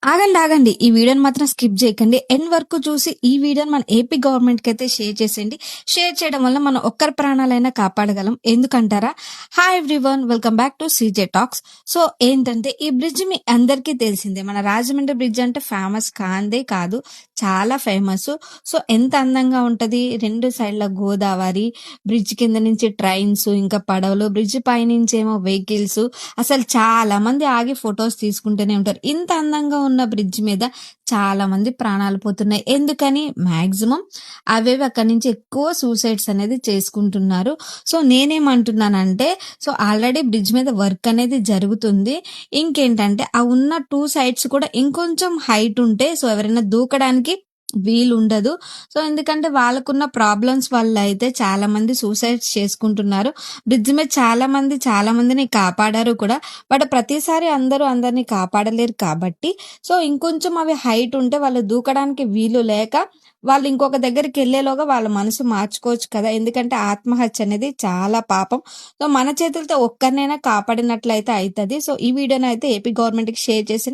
ఆగండి. ఆగండి. ఈ వీడియోని మాత్రం స్కిప్ జేయకండి. ఎండ్ వరకు చూసి ఈ వీడియోని మన ఏపీ గవర్నమెంట్‌కైతే షేర్ చేసేయండి. షేర్ చేయడం వల్ల మనం ఒక్కరి ప్రాణాలైనా కాపాడగలం. ఎందుకంటారా? Hi everyone. Welcome back to CJ talks. So ఏంటంటే ఈ బ్రిడ్జ్ మీ అందరికీ తెలిసిందే. మన రాజమండ్రి బ్రిడ్జ్ అంటే ఫేమస్ కాందే కాదు. చాలా ఫేమసు. సో ఎంత అందంగా ఉంటది. 2 సైడ్‌ల గోదావరి, బ్రిడ్జ్ కింద నుంచి ట్రైన్స్, ఇంకా పడవలు, బ్రిడ్జ్ పైనుంచేమో వెహికల్స్. అసలు చాలా మంది ఆగి ఫోటోస్ తీసుకుంటూనే ఉంటారు. ఇంత అందంగా ఉన్న బ్రిడ్జ్ మీద చాలా మంది ప్రాణాలు పోతున్నాయి. ఎందుకని? మాక్సిమం అవేవి అక్కడి నుంచి ఎక్కువ సూసైడ్స్ అనేది చేసుకుంటున్నారు. సో నేనేమంటున్నానంటే, సో ఆల్రెడీ బ్రిడ్జ్ మీద వర్క్ అనేది జరుగుతుంది. ఇంకేంటంటే ఆ ఉన్న 2 సైడ్స్ కూడా ఇంకొంచెం హైట్ ఉంటే సో ఎవరైనా దూకడానికి వీలుండదు. సో ఎందుకంటే వాళ్ళకున్న ప్రాబ్లమ్స్ వల్ల అయితే చాలా మంది సూసైడ్స్ చేసుకుంటున్నారు. బ్రిడ్జ్ మీద చాలా మందిని కాపాడారు కూడా. బట్ ప్రతిసారి అందరూ అందరిని కాపాడలేరు కాబట్టి సో ఇంకొంచెం అవి హైట్ ఉంటే వాళ్ళు దూకడానికి వీలు లేక వాళ్ళు ఇంకొక దగ్గరికెళ్ళేలోగా వాళ్ళ మనసు మార్చుకోవచ్చు కదా! ఎందుకంటే ఆత్మహత్య అనేది చాలా పాపం. సో మన చేతులతో ఒక్కరినైనా కాపాడినట్లయితే అయితది. సో ఈ వీడియోనైతే ఏపీ గవర్నమెంట్‌కి షేర్ చేసి